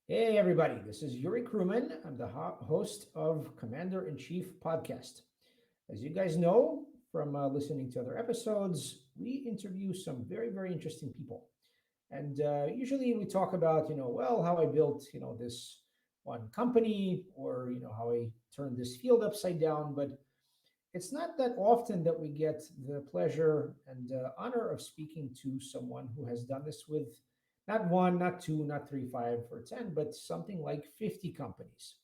Hey, everybody, this is Yuri Kruman. I'm the host of Commander in Chief podcast. As you guys know from listening to other episodes, we interview some very, very interesting people. And usually we talk about, well, how I built, this one company or, how I turned this field upside down. But it's not that often that we get the pleasure and honor of speaking to someone who has done this with not one, not two, not three, five, or 10, but something like 50 companies.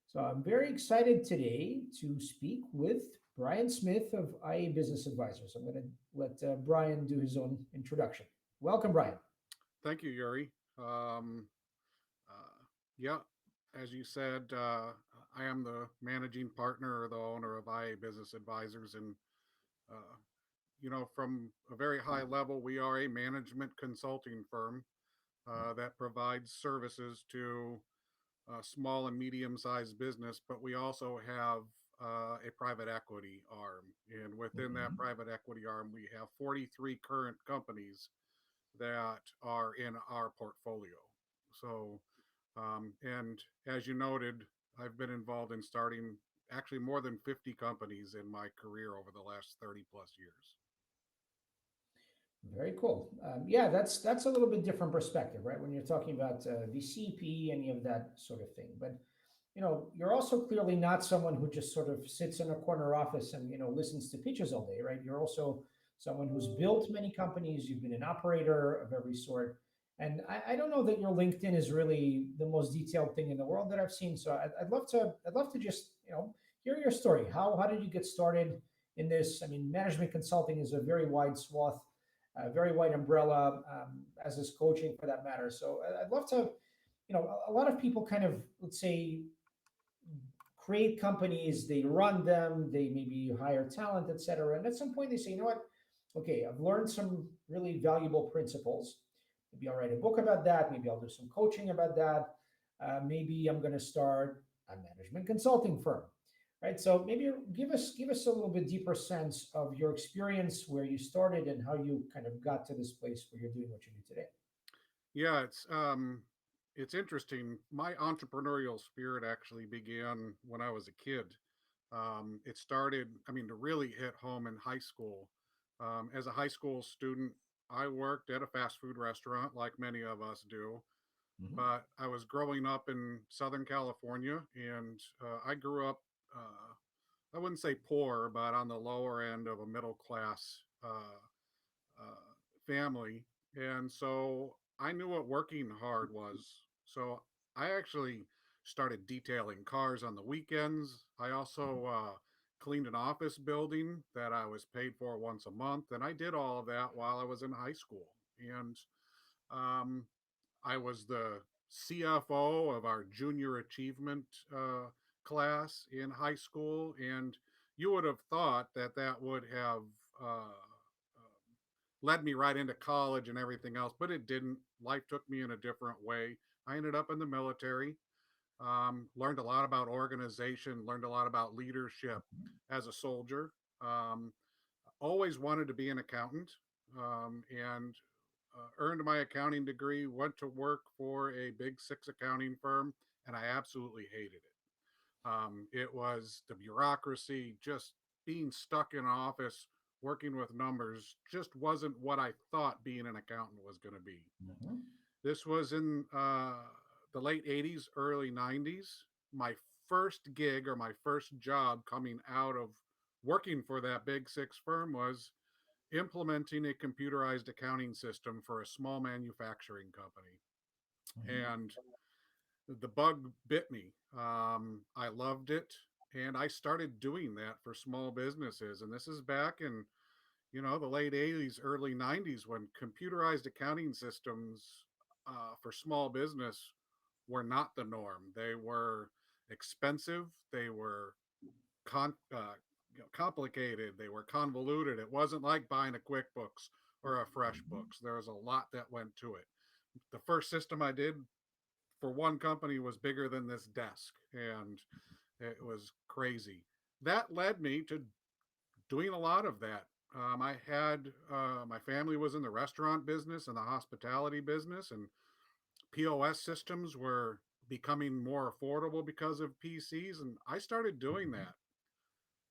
So I'm very excited today to speak with Brian Smith of IA Business Advisors. I'm going to let Brian do his own introduction. Welcome, Brian. Thank you, Yuri. Um, yeah, as you said, I am the managing partner or the owner of IA Business Advisors. And, uh, from a very high level, we are a management consulting firm that provides services to small and medium sized business, but we also have a private equity arm. And within that Mhm. private equity arm, we have 43 current companies that are in our portfolio. So, and as you noted, I've been involved in starting actually more than 50 companies in my career over the last 30 plus years. Very cool. Yeah, that's a little bit different perspective, right? When you're talking about VCP, any of that sort of thing. But you're also clearly not someone who just sort of sits in a corner office and listens to pitches all day, right? You're also someone who's built many companies. You've been an operator of every sort. And I don't know that your LinkedIn is really the most detailed thing in the world that I've seen. So I'd love to just hear your story. How did you get started in this? I mean, management consulting is a very wide swath, a very wide umbrella, as is coaching for that matter. So I'd love to, a lot of people kind of, let's say, create companies, they run them, they maybe hire talent, etc. And at some point they say, okay, I've learned some really valuable principles. Maybe I'll write a book about that. Maybe I'll do some coaching about that. Maybe I'm going to start a management consulting firm, right? So maybe give us a little bit deeper sense of your experience, where you started, and how you kind of got to this place where you're doing what you do today. Yeah, it's interesting. My entrepreneurial spirit actually began when I was a kid. It started, I mean, to really hit home in high school. As a high school student, I worked at a fast food restaurant like many of us do, Mhm. but I was growing up in Southern California, and I grew up, I wouldn't say poor, but on the lower end of a middle class family. And so I knew what working hard was. So I actually started detailing cars on the weekends. I also cleaned an office building that I was paid for once a month. And I did all of that while I was in high school. And um, I was the CFO of our junior achievement class in high school, and you would have thought that that would have led me right into college and everything else, but it didn't. Life took me in a different way. I ended up in the military, learned a lot about organization, learned a lot about leadership as a soldier. Um, Always wanted to be an accountant, and earned my accounting degree, went to work for a big six accounting firm, and I absolutely hated it. It was the bureaucracy, just being stuck in an office, working with numbers, just wasn't what I thought being an accountant was going to be. Mhm. This was in the late 80s, early 90s. My first gig or my first job coming out of working for that big six firm was implementing a computerized accounting system for a small manufacturing company. Mhm. And the bug bit me. I loved it. And I started doing that for small businesses. And this is back in, the late 80s, early 90s when computerized accounting systems for small business were not the norm. They were expensive. They were con- uh, complicated. They were convoluted. It wasn't like buying a QuickBooks or a FreshBooks. There was a lot that went to it. The first system I did for one company was bigger than this desk, and it was crazy. That led me to doing a lot of that. I had my family was in the restaurant business and the hospitality business, and POS systems were becoming more affordable because of PCs, and I started doing Mhm. that.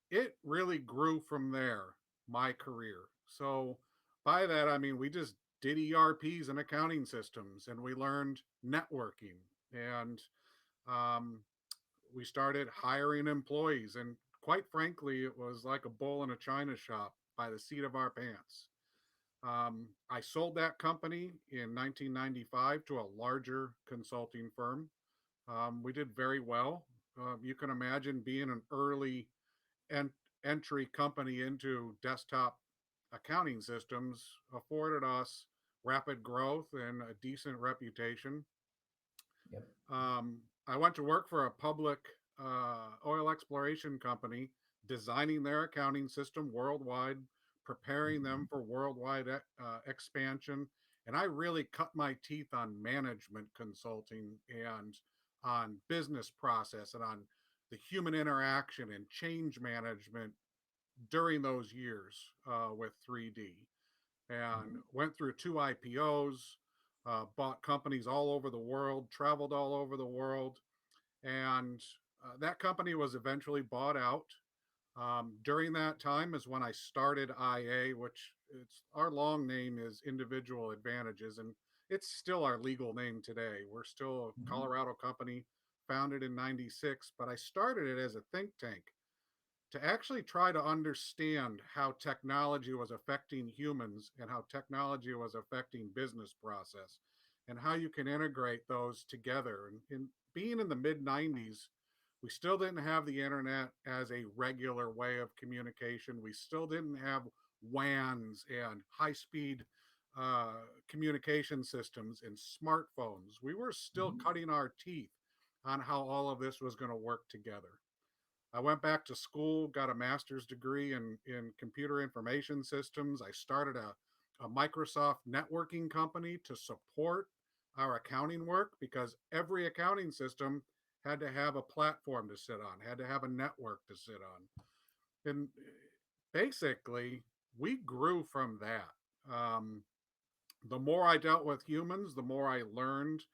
It really grew from there, my career. So by that, I mean, we just did ERPs and accounting systems, and we learned networking, and um, we started hiring employees. And quite frankly, it was like a bull in a china shop by the seat of our pants. I sold that company in 1995 to a larger consulting firm. We did very well. You can imagine being an early en- entry company into desktop accounting systems afforded us rapid growth and a decent reputation. Yep. I went to work for a public oil exploration company, designing their accounting system worldwide, preparing them Mhm. for worldwide expansion. And I really cut my teeth on management consulting and on business process and on the human interaction and change management during those years with 3D, and Mhm. went through two IPOs, bought companies all over the world, traveled all over the world, and that company was eventually bought out. During that time is when I started IA, which it's our long name is Individual Advantages, and it's still our legal name today. We're still a Mhm. Colorado company, founded in '96, but I started it as a think tank to actually try to understand how technology was affecting humans and how technology was affecting business process and how you can integrate those together. And in being in the mid 90s, we still didn't have the internet as a regular way of communication. We still didn't have WANs and high speed communication systems and smartphones. We were still Mhm. cutting our teeth on how all of this was going to work together. I went back to school, got a master's degree in computer information systems. I started a Microsoft networking company to support our accounting work because every accounting system had to have a platform to sit on, had to have a network to sit on. And basically, we grew from that. The more I dealt with humans, the more I learned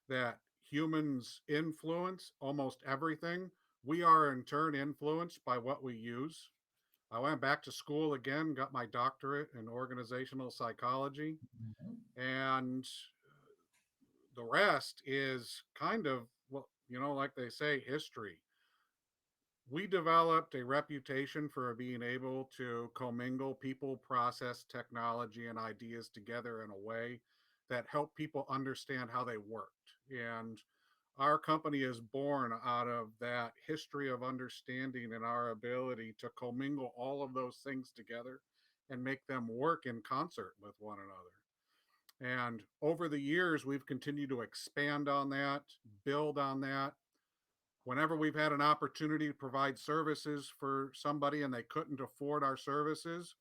that humans influence almost everything. We are in turn influenced by what we use. I went back to school again, got my doctorate in organizational psychology, Mhm. and the rest is kind of, well, like they say, history. We developed a reputation for being able to commingle people, process, technology, and ideas together in a way that helped people understand how they worked. And our company is born out of that history of understanding and our ability to commingle all of those things together and make them work in concert with one another. And over the years, we've continued to expand on that, build on that. Whenever we've had an opportunity to provide services for somebody and they couldn't afford our services,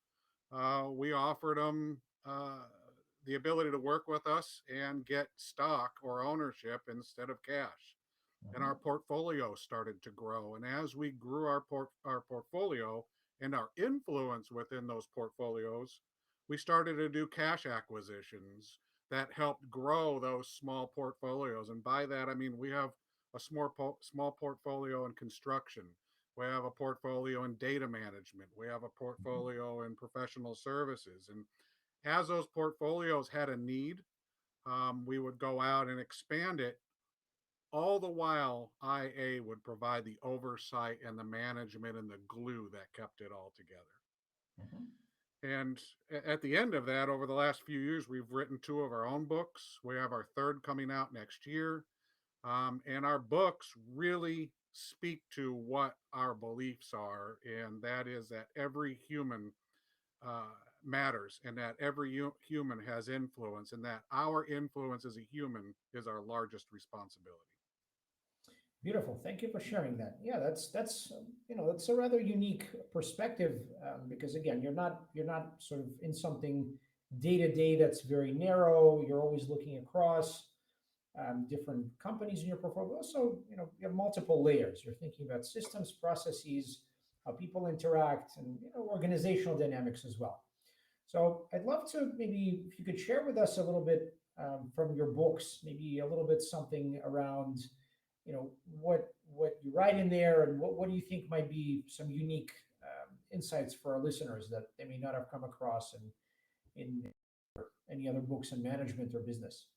we offered them the ability to work with us and get stock or ownership instead of cash. And our Mhm. portfolio started to grow. And as we grew our portfolio and our influence within those portfolios, we started to do cash acquisitions that helped grow those small portfolios. And by that, I mean we have a small portfolio in construction. We have a portfolio in data management. We have a Mhm. portfolio in professional services. And as those portfolios had a need, we would go out and expand it. All the while, IA would provide the oversight and the management and the glue that kept it all together. Mhm. And at the end of that, over the last few years, we've written two of our own books. We have our third coming out next year. And our books really speak to what our beliefs are, and that is that every human uh, matters and that every human has influence, and that our influence as a human is our largest responsibility. Beautiful. Thank you for sharing that. Yeah, that's it's a rather unique perspective, because again, you're not sort of in something day to day that's very narrow. You're always looking across different companies in your portfolio. Also, you have multiple layers. You're thinking about systems, processes, how people interact, and organizational dynamics as well. So I'd love to maybe if you could share with us a little bit. from your books? Maybe a little bit something around, what you write in there, and what do you think might be some unique insights for our listeners that they may not have come across in any other books in management or business?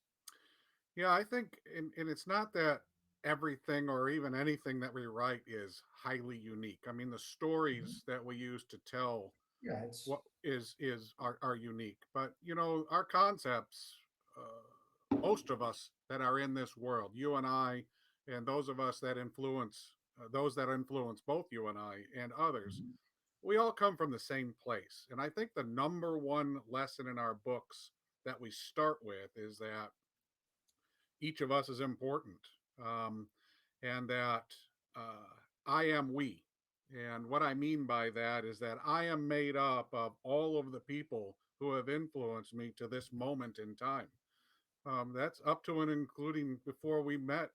Yeah, I think, and it's not that everything or even anything that we write is highly unique. I mean, the Mhm. stories that we use to tell Yeah, it's what is are unique, but our concepts. Most of us that are in this world, you and I, and those that influence both you and I and others, Mhm. we all come from the same place. And I think the number one lesson in our books that we start with is that each of us is important, um, and that uh, I am we. And what I mean by that is that I am made up of all of the people who have influenced me to this moment in time. That's up to and including before we met,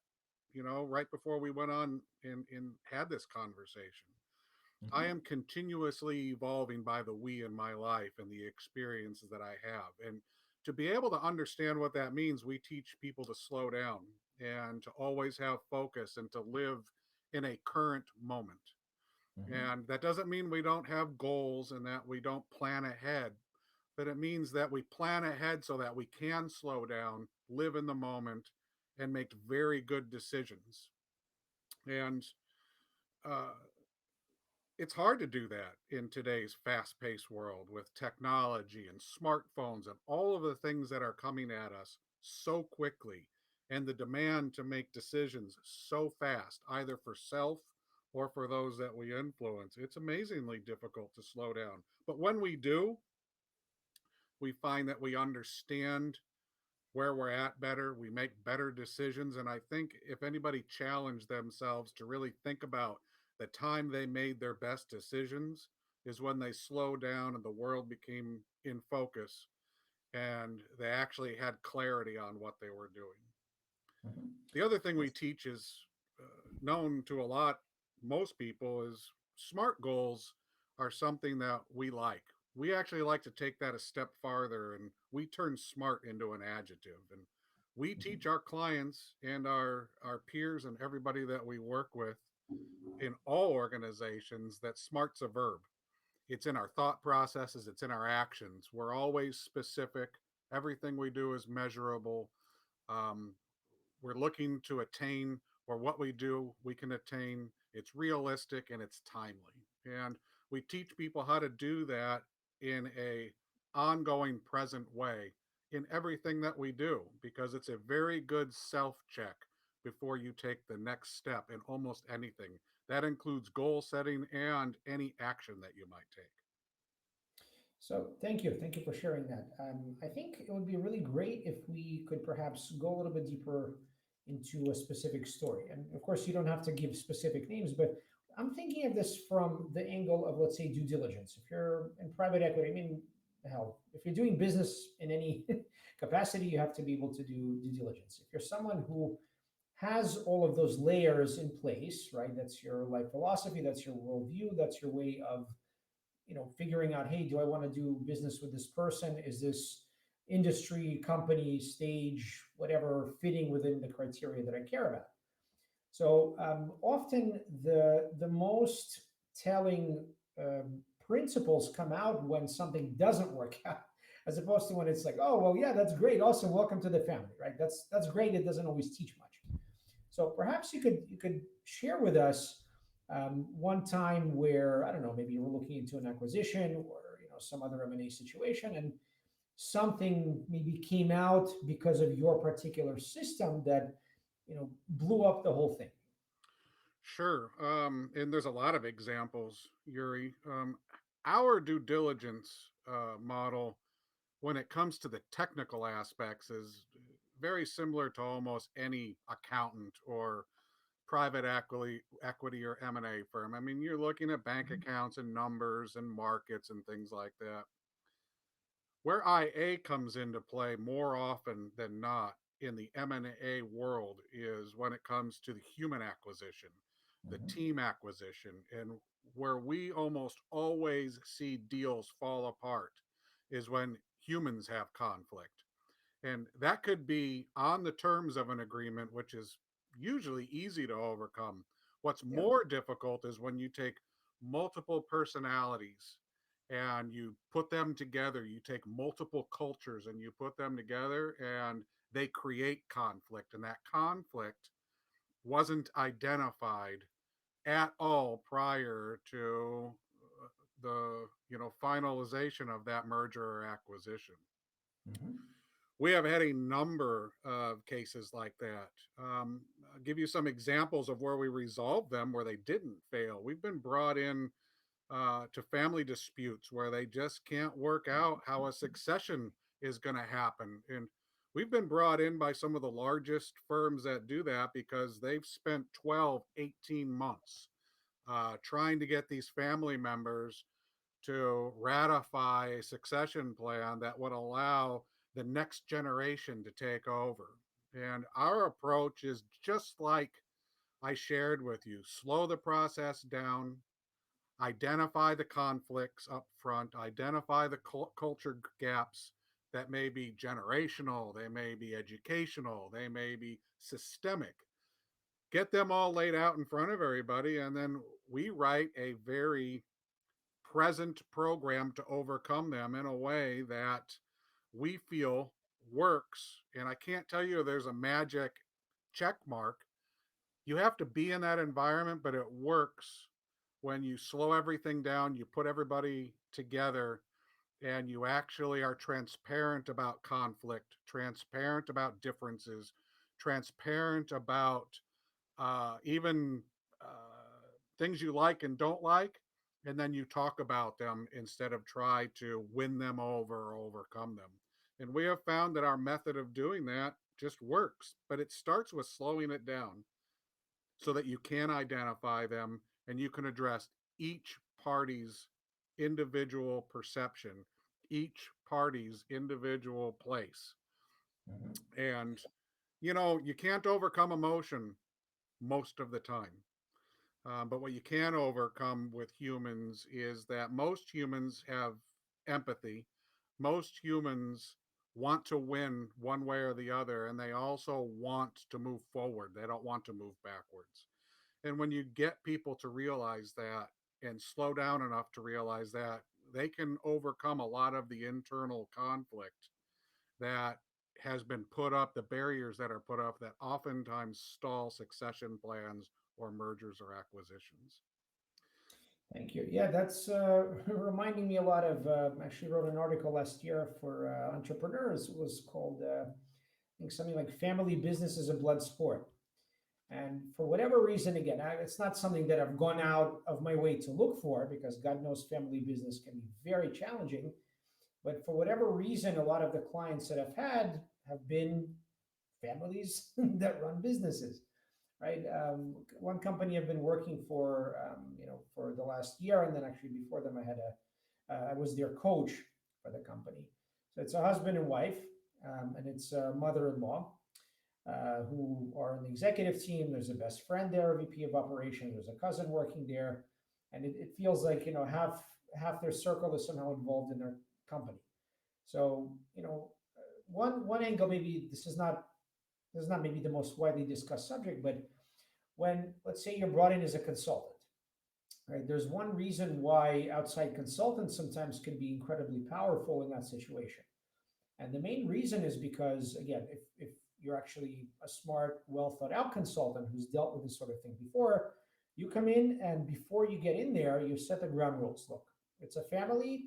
right before we went on and had this conversation. I Mhm. am continuously evolving by the we in my life and the experiences that I have. And to be able to understand what that means, we teach people to slow down and to always have focus and to live in a current moment. Mhm. And that doesn't mean we don't have goals and that we don't plan ahead, but it means that we plan ahead so that we can slow down, live in the moment, and make very good decisions. And uh, it's hard to do that in today's fast paced world with technology and smartphones and all of the things that are coming at us so quickly, and the demand to make decisions so fast, either for self or for those that we influence. It's amazingly difficult to slow down. But when we do, we find that we understand where we're at better, we make better decisions. And I think if anybody challenged themselves to really think about the time they made their best decisions, is when they slowed down and the world became in focus and they actually had clarity on what they were doing. Mhm. The other thing we teach is known to most people, is smart goals are something that we like. We actually like to take that a step farther, and we turn smart into an adjective. And we Mhm. teach our clients and our peers and everybody that we work with in all organizations that smart's a verb. It's in our thought processes, it's in our actions. We're always specific. Everything we do is measurable. Um, we're looking to attain, or what we do we can attain. It's realistic and it's timely, and we teach people how to do that in a ongoing present way in everything that we do, because it's a very good self check before you take the next step in almost anything. That includes goal setting and any action that you might take. So thank you for sharing that. I think it would be really great if we could perhaps go a little bit deeper into a specific story. And of course, you don't have to give specific names, but I'm thinking of this from the angle of, let's say, due diligence. If you're in private equity, I mean, hell, if you're doing business in any capacity, you have to be able to do due diligence. If you're someone who has all of those layers in place, right? That's your life philosophy, that's your worldview, that's your way of, figuring out, hey, do I want to do business with this person? Is this industry, company, stage, whatever, fitting within the criteria that I care about? So often the most telling principles come out when something doesn't work out, as opposed to when it's like, oh well, yeah, that's great, awesome, welcome to the family, right? That's great. It doesn't always teach much. So perhaps you could share with us one time where, I don't know, maybe you were looking into an acquisition, or some other M&A situation, and something maybe came out because of your particular system that blew up the whole thing. Sure. And there's a lot of examples, Yuri. Our due diligence model, when it comes to the technical aspects, is very similar to almost any accountant or private equity or M&A firm. I mean, you're looking at bank Mhm. accounts and numbers and markets and things like that. Where IA comes into play more often than not in the M&A world is when it comes to the human acquisition, the Mhm. team acquisition, and where we almost always see deals fall apart is when humans have conflict. And that could be on the terms of an agreement, which is usually easy to overcome. What's Yeah. more difficult is when you take multiple personalities and you put them together, you take multiple cultures and you put them together and they create conflict. And that conflict wasn't identified at all prior to the finalization of that merger or acquisition. Hmm. We have had a number of cases like that. I'll give you some examples of where we resolved them where they didn't fail. We've been brought in to family disputes where they just can't work out how a succession is going to happen. And we've been brought in by some of the largest firms that do that because they've spent 12, 18 months trying to get these family members to ratify a succession plan that would allow the next generation to take over. And our approach is just like I shared with you: slow the process down, identify the conflicts up front, identify the culture gaps that may be generational, they may be educational, they may be systemic. Get them all laid out in front of everybody, and then we write a very present program to overcome them in a way that we feel works. And I can't tell you there's a magic check mark. You have to be in that environment, but it works when you slow everything down, you put everybody together, and you actually are transparent about conflict, transparent about differences, transparent about even things you like and don't like, and then you talk about them instead of try to win them over or overcome them. And we have found that our method of doing that just works, but it starts with slowing it down so that you can identify them and you can address each party's individual perception, each party's individual place. Hmm. And, you can't overcome emotion most of the time. But what you can overcome with humans is that most humans have empathy. Most humans want to win one way or the other, and they also want to move forward. They don't want to move backwards. And when you get people to realize that and slow down enough to realize that, they can overcome a lot of the internal conflict that has been put up, the barriers that are put up that oftentimes stall succession plans or mergers or acquisitions. Thank you. Yeah, that's reminding me a lot of. Actually, wrote an article last year for entrepreneurs. It was called, I think, something like "Family Business is a Blood Sport." And for whatever reason, again, it's not something that I've gone out of my way to look for because God knows family business can be very challenging. But for whatever reason, a lot of the clients that I've had have been families that run businesses, right? One company I've been working for, for the last year, and then actually before them, I was their coach for the company. So it's a husband and wife, and it's a mother-in-law who are on the executive team. There's a best friend there, VP of operations. There's a cousin working there, and it feels like half their circle is somehow involved in their company. So one angle, maybe this is not maybe the most widely discussed subject, but when, let's say, you're brought in as a consultant, right? There's one reason why outside consultants sometimes can be incredibly powerful in that situation. And the main reason is because, again, if you're actually a smart, well thought out consultant who's dealt with this sort of thing before, you come in and before you get in there, you set the ground rules. Look, it's a family.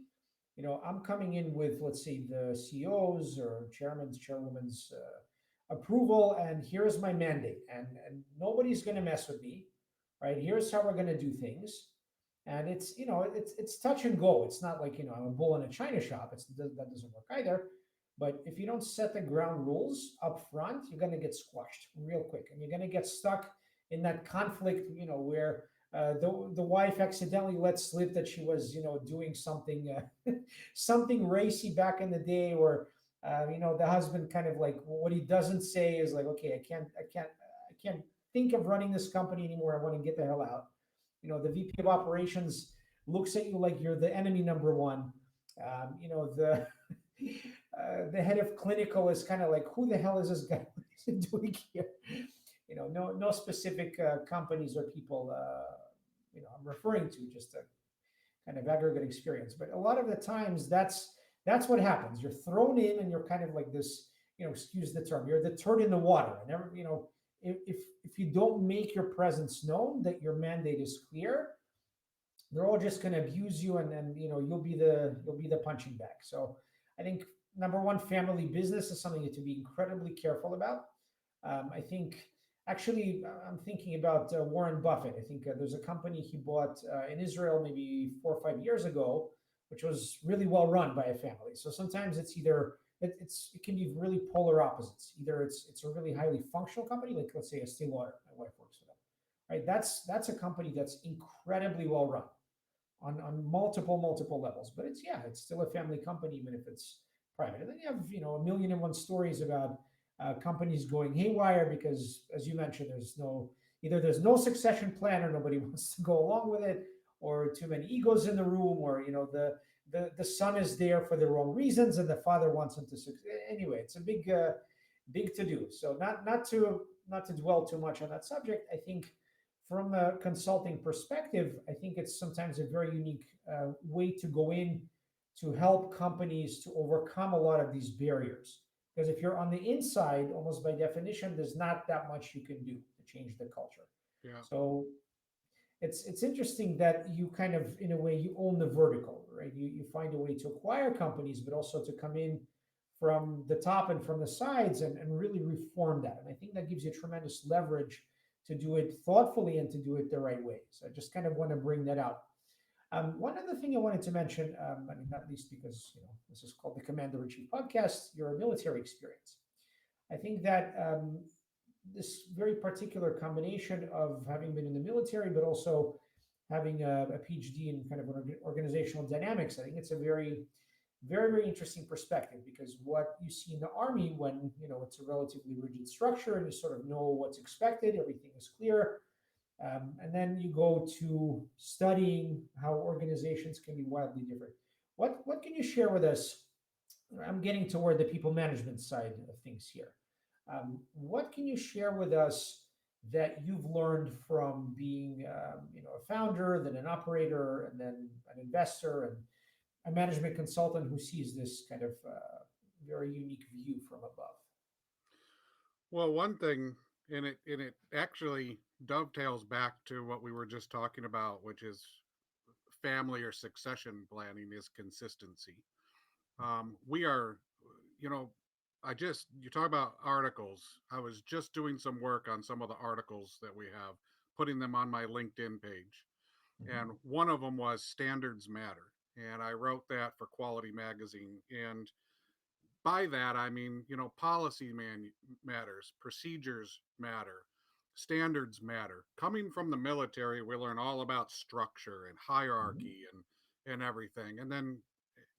I'm coming in with, let's say, the CEO's or chairman's, chairwoman's approval, and here's my mandate, and nobody's going to mess with me, right? Here's how we're going to do things, and it's touch and go. It's not like I'm a bull in a china shop. That doesn't work either. But if you don't set the ground rules up front, you're going to get squashed real quick, and you're going to get stuck in that conflict. Where the wife accidentally let slip that she was doing something something racy back in the day, or the husband kind of like what he doesn't say is like, okay, I can't think of running this company anymore. I want to get the hell out. The VP of operations looks at you like you're the enemy number one. The the head of clinical is kind of like, who the hell is this guy? What is he doing here? No specific companies or people, I'm referring to, just a kind of aggregate experience. But a lot of the times, that's what happens. You're thrown in, and you're kind of like this. Excuse the term. You're the turd in the water, and if you don't make your presence known, that your mandate is clear, they're all just going to abuse you, and then you'll be the punching bag. So I think, number one, family business is something to be incredibly careful about. I think, actually, I'm thinking about Warren Buffett. I think there's a company he bought in Israel maybe 4 or 5 years ago, which was really well run by a family. So sometimes it's either it can be really polar opposites. Either it's a really highly functional company, like, let's say, Estee Lauder. My wife works for them, right? That's a company that's incredibly well run on multiple levels. But it's still a family company, even if it's private. And then you have a million and one stories about companies going haywire because, as you mentioned, there's no succession plan, or nobody wants to go along with it, or too many egos in the room, or the son is there for the wrong reasons and the father wants him to succeed. Anyway, it's a big to do. So not to dwell too much on that subject. I think, from a consulting perspective, I think it's sometimes a very unique way to go in to help companies to overcome a lot of these barriers. Because if you're on the inside, almost by definition, there's not that much you can do to change the culture. Yeah. So it's interesting that you kind of, in a way, you own the vertical, right? You find a way to acquire companies, but also to come in from the top and from the sides, and really reform that. And I think that gives you tremendous leverage to do it thoughtfully and to do it the right way. So I just kind of want to bring that out. One other thing I wanted to mention, I mean, not least because this is called the Commander in Chief podcast, your military experience. I think that this very particular combination of having been in the military, but also having a PhD in kind of organizational dynamics, I think it's a very interesting perspective, because what you see in the army, when it's a relatively rigid structure and you sort of know what's expected, everything is clear, and then you go to studying how organizations can be wildly different. What can you share with us? I'm getting toward the people management side of things here. What can you share with us that you've learned from being, a founder, then an operator, and then an investor, and a management consultant who sees this kind of very unique view from above? Well, one thing, and it actually dovetails back to what we were just talking about, which is family or succession planning, is consistency. We are, you know, you talk about articles. I was just doing some work on some of the articles that we have, putting them on my LinkedIn page. And Mhm. one of them was Standards Matter. And I wrote that for Quality Magazine. And by that, I mean, matters, procedures matter, standards matter. Coming from the military, we learn all about structure and Mhm. hierarchy and everything. And then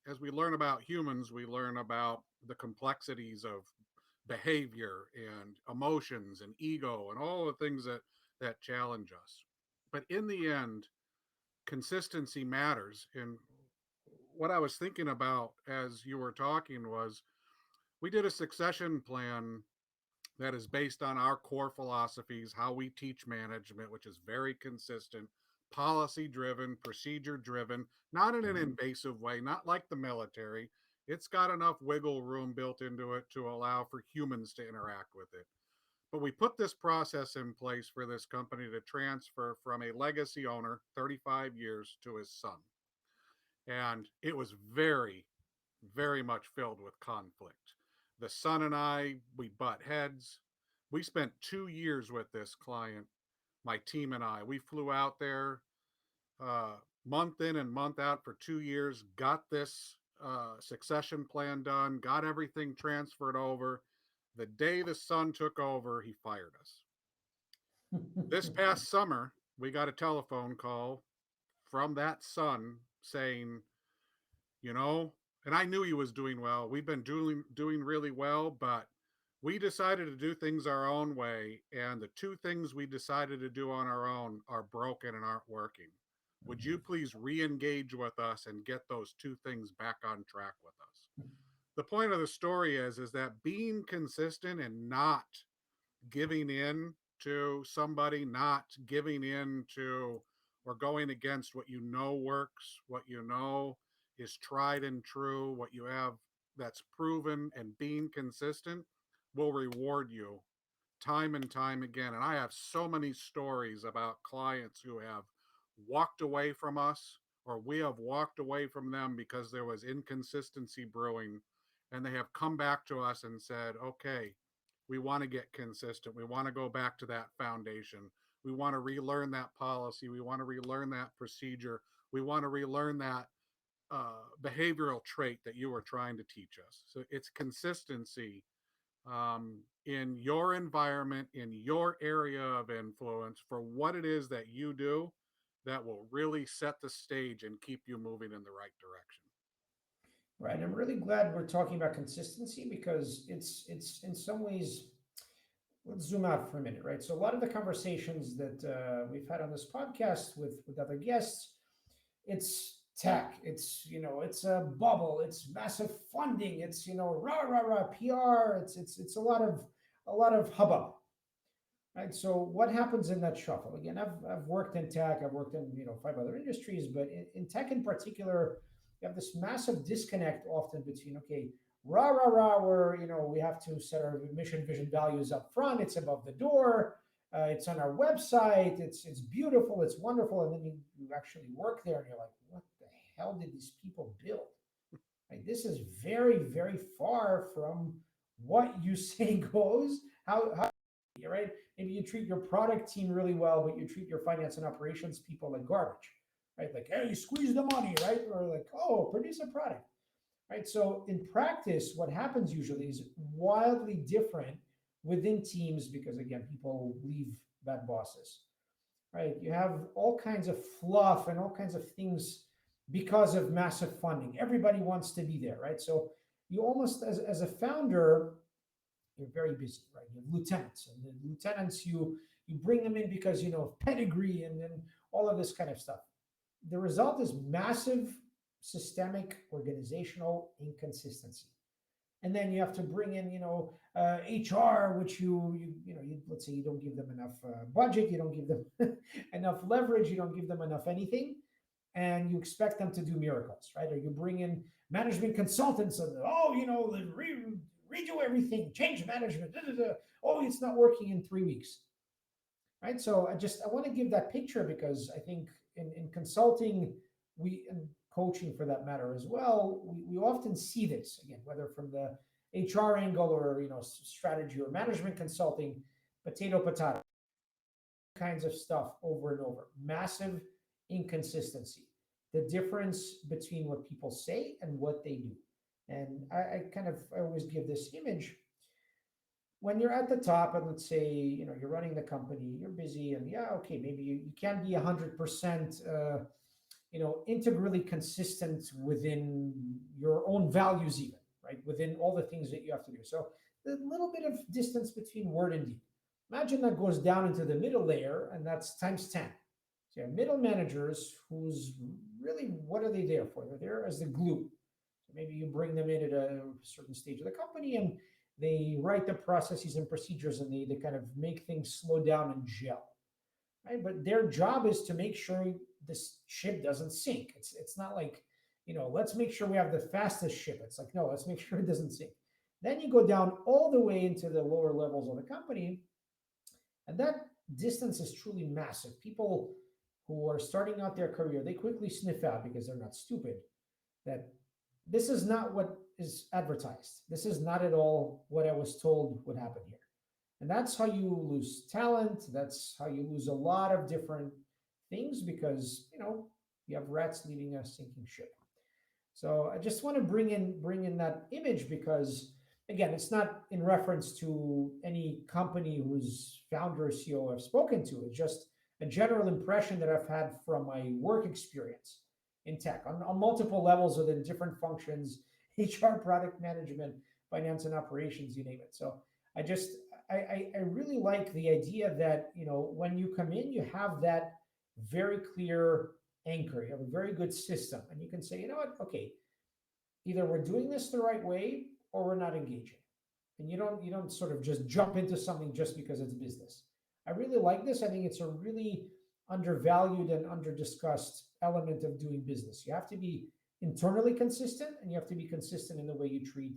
as we learn about humans, we learn about the complexities of behavior and emotions and ego and all the things that challenge us. But in the end, consistency matters. And what I was thinking about as you were talking was, we did a succession plan that is based on our core philosophies, how we teach management, which is very consistent, policy driven, procedure driven, not in an Mhm. invasive way, not like the military. It's got enough wiggle room built into it to allow for humans to interact with it. But we put this process in place for this company to transfer from a legacy owner, 35 years, to his son. And it was very much filled with conflict. The son and I, we butt heads. We spent 2 years with this client, my team and I. We flew out there month in and month out for 2 years, got this succession plan done, got everything transferred over. The day the son took over, he fired us. This past summer, we got a telephone call from that son saying, you know, and I knew he was doing well. We've been doing really well, but we decided to do things our own way, and the two things we decided to do on our own are broken and aren't working. Would you please re-engage with us and get those two things back on track with us? the point of the story is that being consistent and not giving in to somebody, not giving in to or going against what you know works, what you know is tried and true, what you have that's proven, and being consistent will reward you time and time again. And I have so many stories about clients who have walked away from us, or we have walked away from them because there was inconsistency brewing. And they have come back to us and said, okay, we want to get consistent. We want to go back to that foundation. We want to relearn that policy. We want to relearn that procedure. We want to relearn that behavioral trait that you were trying to teach us. So it's consistency in your environment, in your area of influence for what it is that you do that will really set the stage and keep you moving in the right direction. Right. I'm really glad we're talking about consistency because it's in some ways, let's zoom out for a minute, right? So a lot of the conversations that we've had on this podcast with other guests, it's tech, it's it's a bubble, it's massive funding, it's rah rah rah PR, it's a lot of hubbub, right? So what happens in that shuffle? Again, I've worked in tech, I've worked in five other industries, but in tech in particular, you have this massive disconnect often between okay, rah rah rah, where we have to set our mission, vision, values up front. It's above the door. It's on our website. It's beautiful. It's wonderful. And then you actually work there, and you're like, what the hell did these people build? Like this is very very far from what you say goes. How right? Maybe you treat your product team really well, but you treat your finance and operations people like garbage, right? Like, hey, squeeze the money, right? Or like, oh, produce a product, right? So in practice, what happens usually is wildly different within teams because again, people leave bad bosses, right? You have all kinds of fluff and all kinds of things because of massive funding. Everybody wants to be there, right? So you almost, as a founder, you're very busy, right? You have lieutenants, and the lieutenants you bring them in because of pedigree and then all of this kind of stuff. The result is massive systemic organizational inconsistency. And then you have to bring in HR, which let's say you don't give them enough budget, you don't give them enough leverage, you don't give them enough anything, and you expect them to do miracles, right? Or you bring in management consultants and redo everything, change management. Da, da, da. Oh, it's not working in 3 weeks, right? So I want to give that picture because I think in consulting, we and coaching for that matter as well, we often see this again, whether from the HR angle or strategy or management consulting, potato kinds of stuff over and over. Massive inconsistency. The difference between what people say and what they do. And I always give this image when you're at the top and let's say you're running the company, you're busy, and yeah, okay, maybe you can be 100% integrally consistent within your own values, even right within all the things that you have to do. So a little bit of distance between word and deed. Imagine that goes down into the middle layer, and that's times 10. So you have middle managers who's really, what are they there for? They're there as the glue. So maybe you bring them in at a certain stage of the company and they write the processes and procedures and they kind of make things slow down and gel, right? But their job is to make sure this ship doesn't sink. It's not like, let's make sure we have the fastest ship. It's like, no, let's make sure it doesn't sink. Then you go down all the way into the lower levels of the company, and that distance is truly massive. People who are starting out their career, they quickly sniff out because they're not stupid that this is not what is advertised. This is not at all what I was told would happen here. And that's how you lose talent. That's how you lose a lot of different things because, you have rats leading a sinking ship. So I just want to bring in that image because again, it's not in reference to any company whose founder or CEO I've spoken to. It's just a general impression that I've had from my work experience in tech on multiple levels within different functions, HR, product management, finance and operations, you name it. So I just I really like the idea that when you come in, you have that very clear anchor. You have a very good system, and you can say, you know what, okay, either we're doing this the right way or we're not engaging. And you don't sort of just jump into something just because it's business. I really like this. I think it's a really undervalued and underdiscussed element of doing business. You have to be internally consistent, and you have to be consistent in the way you treat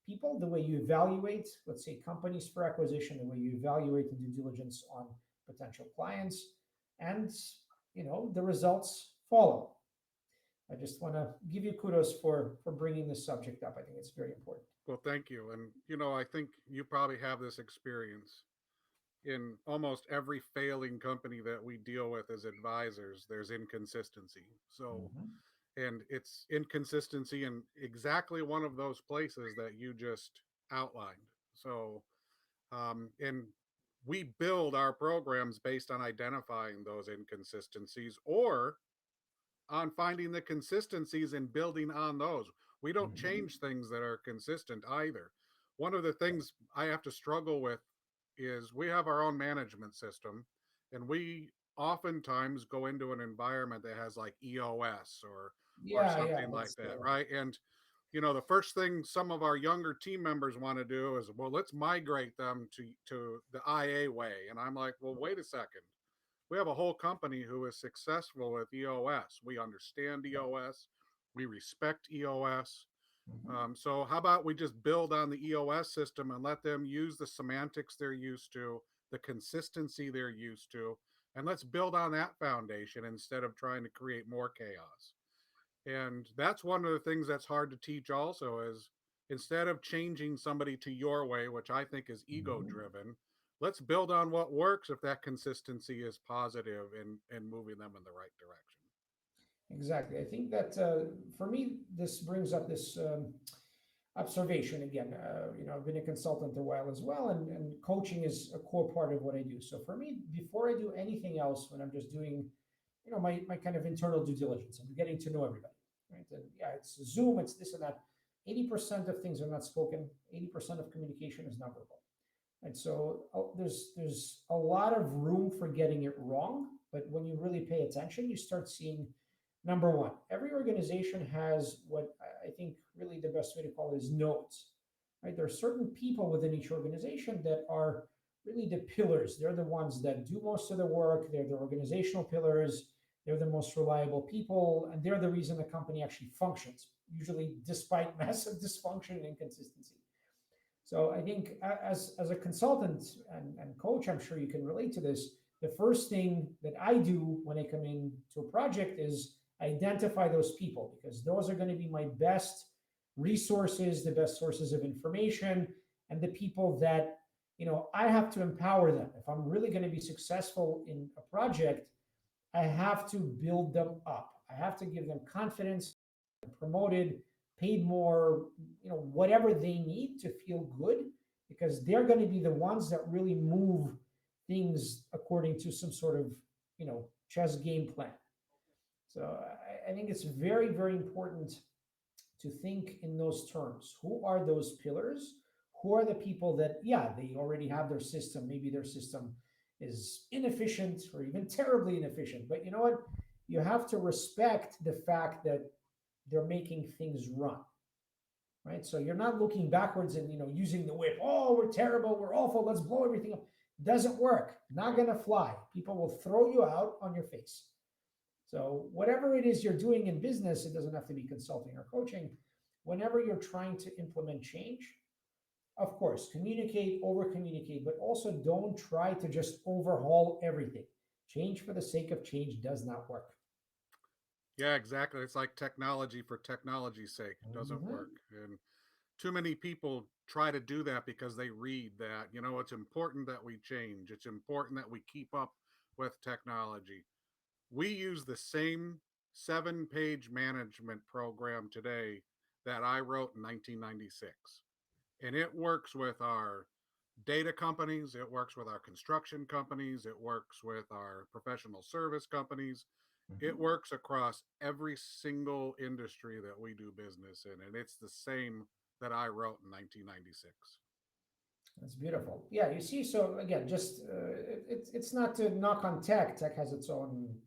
people, the way you evaluate, let's say, companies for acquisition, the way you evaluate and due diligence on potential clients, and the results follow. I just want to give you kudos for bringing this subject up. I think it's very important. Well, thank you. And, I think you probably have this experience in almost every failing company that we deal with as advisors. There's inconsistency. So, Mhm. and it's inconsistency in exactly one of those places that you just outlined. So, and we build our programs based on identifying those inconsistencies or on finding the consistencies and building on those. We don't Mhm. change things that are consistent either. One of the things I have to struggle with is we have our own management system, and we oftentimes go into an environment that has like EOS or Yeah, yeah, something like that's that, right? And the first thing some of our younger team members want to do is, well, let's migrate them to the IA way. And I'm like, well, wait a second. We have a whole company who is successful with EOS. We understand yeah. EOS. We respect EOS. Mhm. So how about we just build on the EOS system and let them use the semantics they're used to, the consistency they're used to, and let's build on that foundation instead of trying to create more chaos. And that's one of the things that's hard to teach also is instead of changing somebody to your way, which I think is ego Mhm. driven, let's build on what works if that consistency is positive and moving them in the right direction. Exactly. I think that for me, this brings up this observation again. I've been a consultant a while as well, and coaching is a core part of what I do. So for me, before I do anything else, when I'm just doing, my kind of internal due diligence, I'm getting to know everybody, right? And yeah, it's Zoom, it's this and that. 80% of things are not spoken. 80% of communication is nonverbal. And so there's a lot of room for getting it wrong, but when you really pay attention, you start seeing number one, every organization has what I think really the best way to call it is nodes, right? There are certain people within each organization that are really the pillars. They're the ones that do most of the work. They're the organizational pillars. They're the most reliable people, and they're the reason the company actually functions, usually despite massive dysfunction and inconsistency. So I think as a consultant and coach, I'm sure you can relate to this. The first thing that I do when I come in to a project is identify those people because those are going to be my best resources, the best sources of information, and the people that I have to empower them. If I'm really going to be successful in a project, I have to build them up. I have to give them confidence, promoted, paid more, whatever they need to feel good, because they're going to be the ones that really move things according to some sort of, chess game plan. So I think it's very, very important to think in those terms. Who are those pillars? Who are the people that, yeah, they already have their system? Maybe their system is inefficient or even terribly inefficient. But you know what? You have to respect the fact that they're making things run, right? So you're not looking backwards and using the whip. Oh, we're terrible, we're awful, let's blow everything up. Doesn't work. Not gonna fly. People will throw you out on your face. So whatever it is you're doing in business, it doesn't have to be consulting or coaching. Whenever you're trying to implement change, of course, communicate, over communicate, but also don't try to just overhaul everything. Change for the sake of change does not work. Yeah, exactly. It's like technology for technology's sake. It doesn't Mhm. work. And too many people try to do that because they read that, it's important that we change. It's important that we keep up with technology. We use the same 7-page management program today that I wrote in 1996. And it works with our data companies, it works with our construction companies, it works with our professional service companies. It Mhm. works across every single industry that we do business in. And it's the same that I wrote in 1996. That's beautiful. Yeah, you see. So again, just it's not to knock on tech. Tech has its own,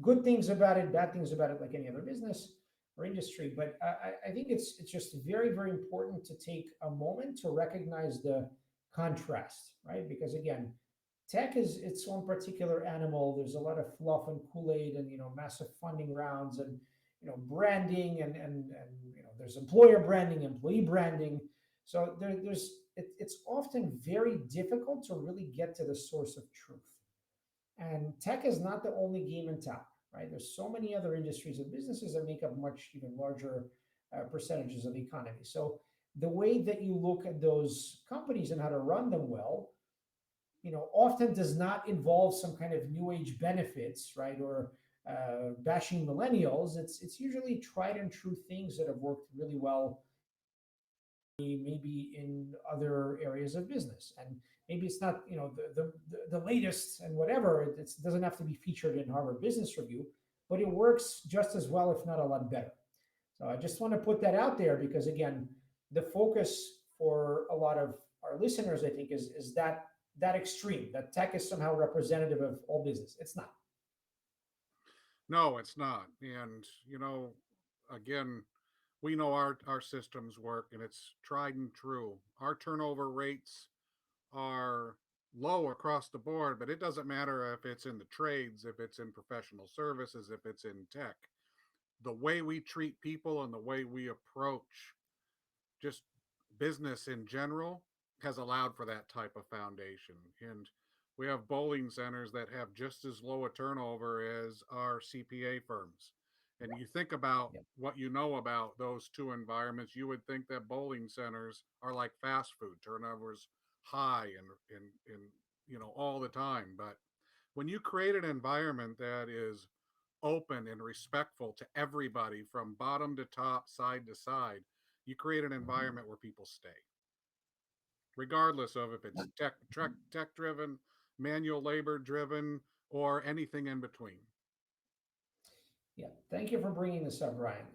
good things about it, bad things about it, like any other business. or industry. But I think it's just very, very important to take a moment to recognize the contrast, right? Because again, tech is its own particular animal. There's a lot of fluff and Kool-Aid and massive funding rounds and branding and there's employer branding, employee branding. So it's often very difficult to really get to the source of truth. And tech is not the only game in town, right? There's so many other industries and businesses that make up much even larger percentages of the economy. So the way that you look at those companies and how to run them well, often does not involve some kind of new age benefits, right? Or bashing millennials. It's usually tried and true things that have worked really well maybe in other areas of business. And maybe it's not the latest and whatever. It doesn't have to be featured in Harvard Business Review, but it works just as well, if not a lot better. So I just want to put that out there because again, the focus for a lot of our listeners, I think, is that extreme, that tech is somehow representative of all business. It's not. No, it's not. And, again, we know our systems work and it's tried and true. Our turnover rates are low across the board, but it doesn't matter if it's in the trades, if it's in professional services, if it's in tech. The way we treat people and the way we approach just business in general has allowed for that type of foundation. And we have bowling centers that have just as low a turnover as our CPA firms. And you think about Yeah. what you know about those two environments, you would think that bowling centers are like fast food, turnovers high and all the time. But when you create an environment that is open and respectful to everybody from bottom to top, side to side, you create an Mhm. environment where people stay, regardless of if it's tech driven, manual labor driven, or anything in between. Yeah, thank you for bringing this up, Ryan.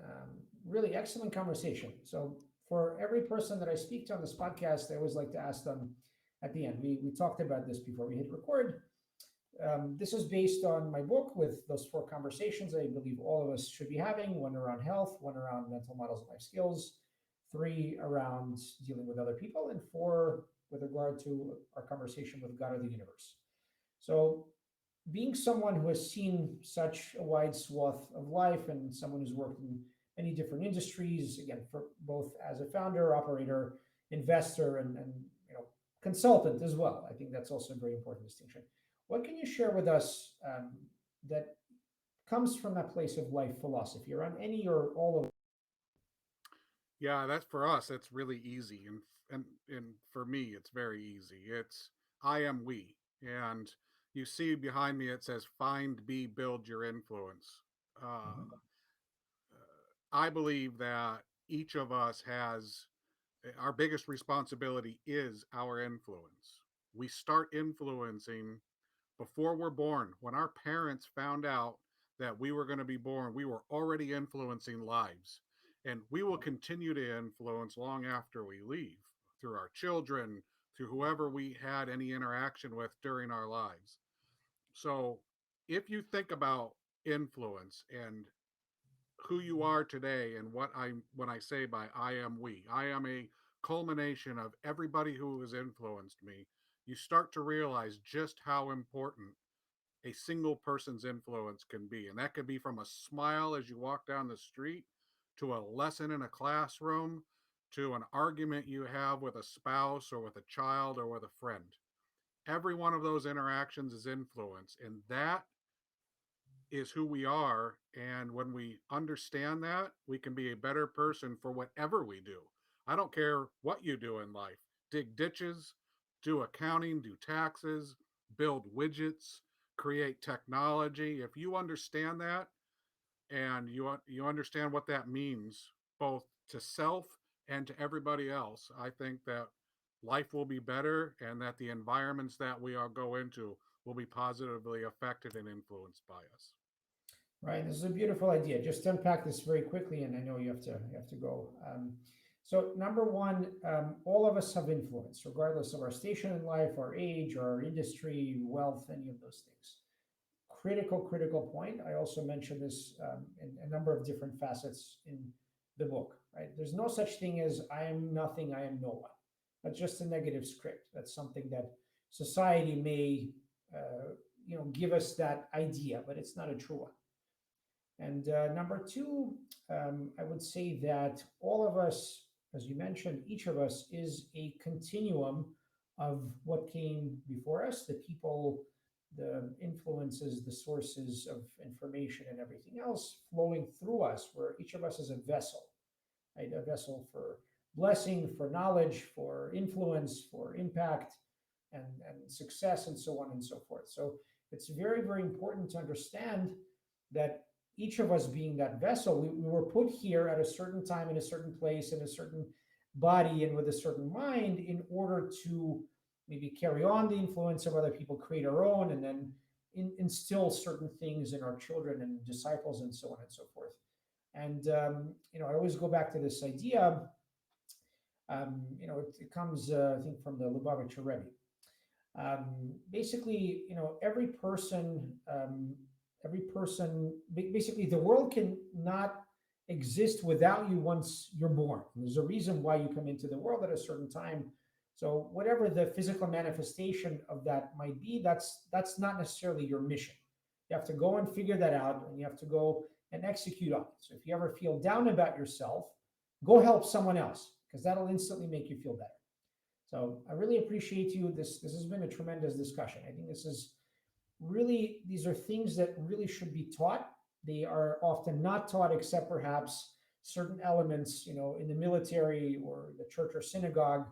Really excellent conversation. So, for every person that I speak to on this podcast, I always like to ask them at the end. We talked about this before we hit record. This is based on my book with those four conversations I believe all of us should be having: one around health, one around mental models and life skills, three around dealing with other people, and four with regard to our conversation with God or the universe. So, being someone who has seen such a wide swath of life and someone who's worked in many different industries, again, for both as a founder, operator, investor, and consultant as well. I think that's also a very important distinction. What can you share with us that comes from that place of life philosophy around any or all of? Yeah, that's for us. It's really easy, and for me, it's very easy. It's I am we, and you see behind me it says find, be, build your influence. Uh, Mhm. I believe that each of us has our biggest responsibility is our influence. We start influencing before we're born. When our parents found out that we were going to be born, we were already influencing lives. And we will continue to influence long after we leave through our children, through whoever we had any interaction with during our lives. So if you think about influence and who you are today and what I when I say by I am we, I am a culmination of everybody who has influenced me. You start to realize just how important a single person's influence can be. And that could be from a smile as you walk down the street to a lesson in a classroom to an argument you have with a spouse or with a child or with a friend. Every one of those interactions is influence. And that is who we are. And when we understand that, we can be a better person for whatever we do. I don't care what you do in life: dig ditches, do accounting, do taxes, build widgets, create technology. If you understand that and you understand what that means, both to self and to everybody else, I think that life will be better and that the environments that we all go into will be positively affected and influenced by us. Right. This is a beautiful idea. Just to unpack this very quickly, and I know you have to go. So number one, all of us have influence, regardless of our station in life, our age, or our industry, wealth, any of those things. critical point. I also mentioned this in a number of different facets in the book. Right? There's no such thing as I am nothing, I am no one. That's just a negative script. That's something that society may, give us that idea, but it's not a true one. And number two, I would say that all of us, as you mentioned, each of us is a continuum of what came before us, the people, the influences, the sources of information, and everything else flowing through us, where each of us is a vessel, right? A vessel for blessing, for knowledge, for influence, for impact, and success, and so on and so forth. So it's very, very important to understand that each of us being that vessel, we were put here at a certain time, in a certain place, in a certain body, and with a certain mind in order to maybe carry on the influence of other people, create our own, and then instill certain things in our children and disciples, and so on and so forth. And I always go back to this idea. It comes, I think, from the Lubavitcher Rebbe. Basically, every person, basically, the world can not exist without you once you're born. There's a reason why you come into the world at a certain time. So whatever the physical manifestation of that might be, that's not necessarily your mission. You have to go and figure that out, and you have to go and execute on it. So if you ever feel down about yourself, go help someone else, because that'll instantly make you feel better. So I really appreciate you. This has been a tremendous discussion. I think these are things that really should be taught. They are often not taught, except perhaps certain elements, in the military or the church or synagogue.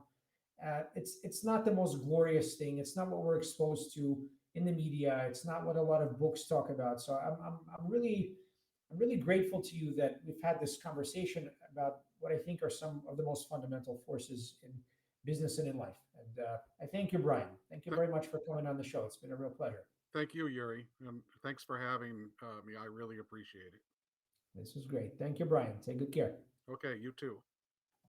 It's not the most glorious thing. It's not what we're exposed to in the media. It's not what a lot of books talk about. So I'm really grateful to you that we've had this conversation about what I think are some of the most fundamental forces in business and in life. And I thank you, Brian. Thank you Th- very much for coming on the show. It's been a real pleasure. Thank you, Yuri, and thanks for having me. I really appreciate it. This was great. Thank you, Brian. Take good care. Okay, you too.